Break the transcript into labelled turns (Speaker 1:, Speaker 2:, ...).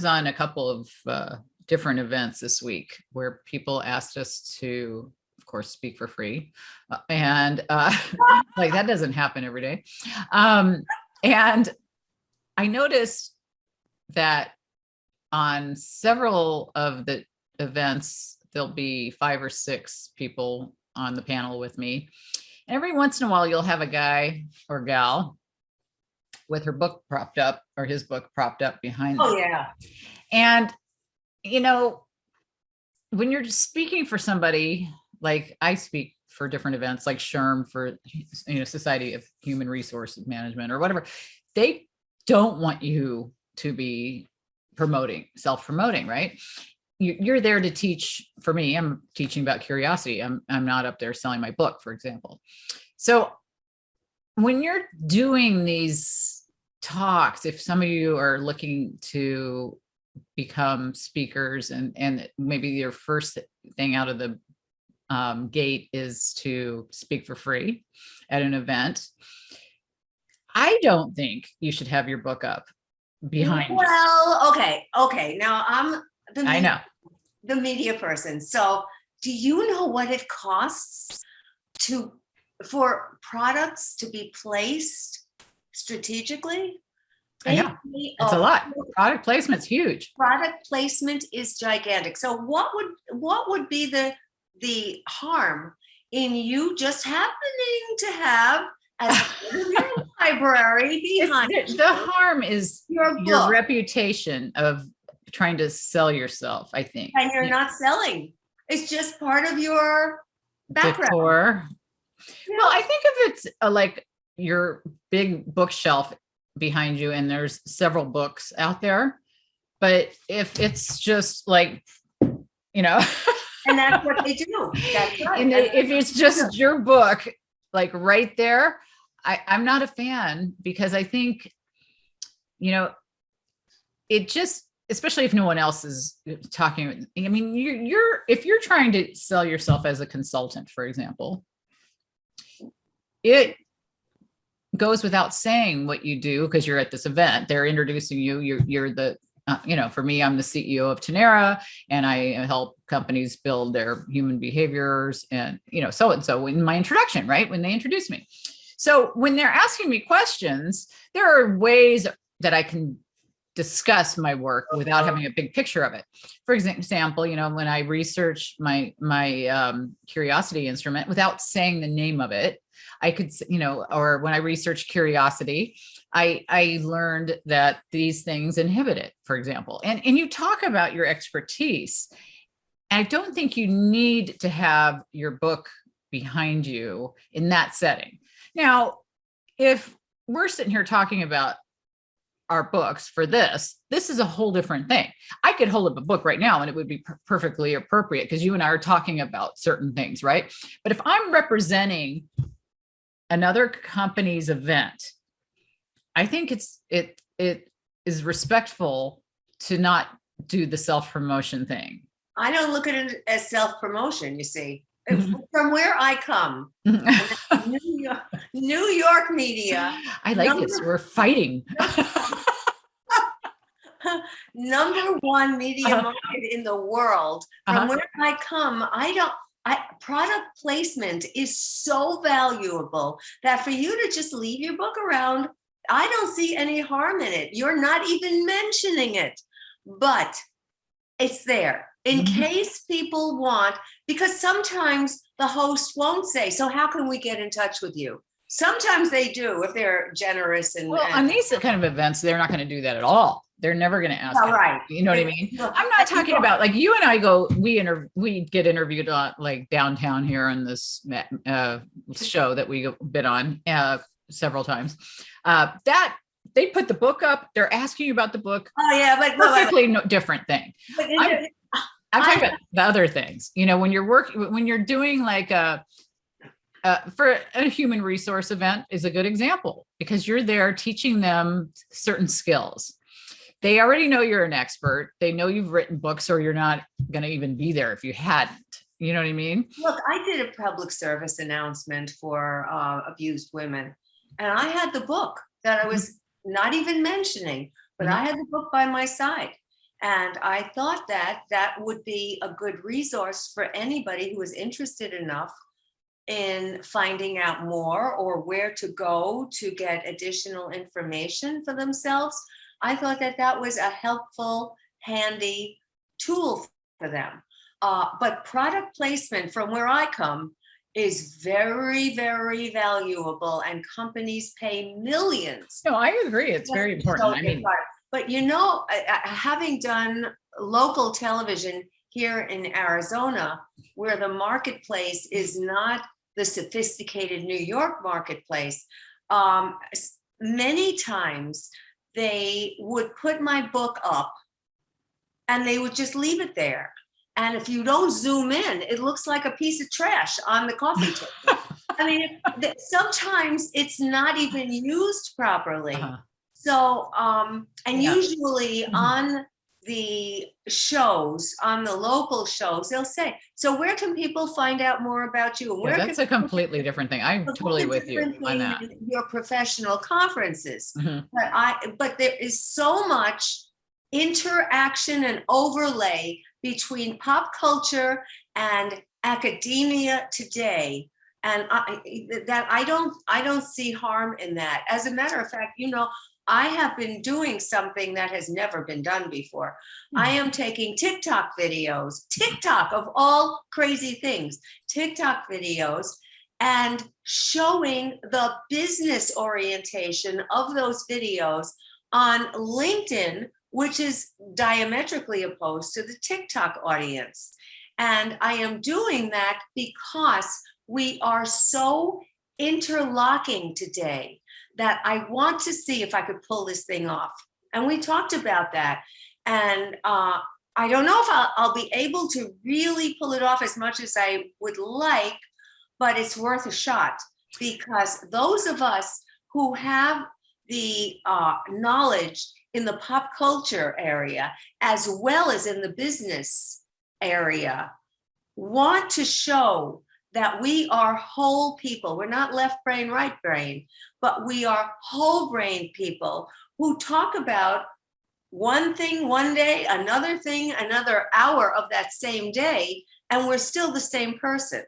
Speaker 1: was on a couple of different events this week where people asked us to, of course, speak for free. And like that doesn't happen every day. And I noticed that on several of the events, there'll be 5 or 6 people on the panel with me. And every once in a while, you'll have a guy or gal with her book propped up or his book propped up behind them.
Speaker 2: Oh, yeah.
Speaker 1: And, you know, when you're just speaking for somebody, like I speak for different events, like SHRM for, you know, Society of Human Resources Management or whatever, they don't want you to be promoting, self-promoting, right? You're there to teach. For me, I'm teaching about curiosity. I'm not up there selling my book, for example. So when you're doing these talks, if some of you are looking to become speakers and maybe your first thing out of the gate is to speak for free at an event, I don't think you should have your book up behind you.
Speaker 2: Well, okay. Now I'm
Speaker 1: I know.
Speaker 2: the media person. So do you know what it costs for products to be placed strategically?
Speaker 1: I know. It's a lot. Product placement's huge.
Speaker 2: Product placement is gigantic. So what would be the harm in you just happening to have as your library behind
Speaker 1: the harm is your reputation of trying to sell yourself, I think.
Speaker 2: And you're not selling. It's just part of your background.
Speaker 1: Decor. Yeah. Well, I think if it's like your big bookshelf behind you and there's several books out there, but if it's just like, you know.
Speaker 2: And that's what they do. That's right.
Speaker 1: And if it's just your book, like right there, I'm not a fan because I think, you know, it just, especially if no one else is talking. I mean, if you're trying to sell yourself as a consultant, for example, it goes without saying what you do because you're at this event. They're introducing you. You're the, you know, for me, I'm the CEO of Tenera, and I help companies build their human behaviors and, you know, so and so in my introduction, right? When they introduce me. So when they're asking me questions, there are ways that I can discuss my work without having a big picture of it. For example, you know, when I research my curiosity instrument without saying the name of it, I could, you know, or when I research curiosity, I learned that these things inhibit it, for example. And you talk about your expertise. I don't think you need to have your book behind you in that setting. Now, if we're sitting here talking about our books for this is a whole different thing. I could hold up a book right now and it would be perfectly appropriate because you and I are talking about certain things, right? But if I'm representing another company's event, I think it is respectful to not do the self-promotion thing.
Speaker 2: I don't look at it as self-promotion, you see. From where I come, New York media.
Speaker 1: I like this. We're fighting.
Speaker 2: Number one media market in the world. From where I come, product placement is so valuable that for you to just leave your book around, I don't see any harm in it. You're not even mentioning it, but it's there in case people want, because sometimes the host won't say, so how can we get in touch with you? Sometimes they do if they're generous.
Speaker 1: On these kind of events, they're not going to do that at all. They're never going to ask.
Speaker 2: Oh, right.
Speaker 1: You know what I mean? I'm not talking about like you and I go, we get interviewed on like downtown here on this show that we been on several times. That they put the book up. They're asking you about the book.
Speaker 2: Oh yeah, but
Speaker 1: perfectly different thing. I'm talking about the other things. You know, when you're doing like for a human resource event is a good example because you're there teaching them certain skills. They already know you're an expert. They know you've written books or you're not going to even be there if you hadn't. You know what I mean?
Speaker 2: Look, I did a public service announcement for abused women, and I had the book that I was not even mentioning, but I had the book by my side. And I thought that that would be a good resource for anybody who is interested enough in finding out more or where to go to get additional information for themselves. I thought that that was a helpful, handy tool for them. But product placement, from where I come, is very, very valuable, and companies pay millions.
Speaker 1: No, I agree. It's very important. I mean,
Speaker 2: But you know, having done local television here in Arizona, where the marketplace is not the sophisticated New York marketplace, many times they would put my book up and they would just leave it there. And if you don't zoom in, it looks like a piece of trash on the coffee table. I mean, sometimes it's not even used properly. So, and usually on the shows, on the local shows, they'll say, so where can people find out more about you? And where
Speaker 1: that's a completely different thing. I'm totally with you on that.
Speaker 2: Your professional conferences.
Speaker 1: Mhm.
Speaker 2: But there is so much interaction and overlay between pop culture and academia today. And I don't see harm in that. As a matter of fact, you know, I have been doing something that has never been done before. I am taking TikTok videos, TikTok of all crazy things, TikTok videos, and showing the business orientation of those videos on LinkedIn, which is diametrically opposed to the TikTok audience. And I am doing that because we are so interlocking today that I want to see if I could pull this thing off. And we talked about that. And I don't know if I'll be able to really pull it off as much as I would like, but it's worth a shot, because those of us who have the knowledge in the pop culture area, as well as in the business area, want to show that we are whole people. We're not left brain, right brain, but we are whole brain people who talk about one thing one day, another thing, another hour of that same day, and we're still the same person.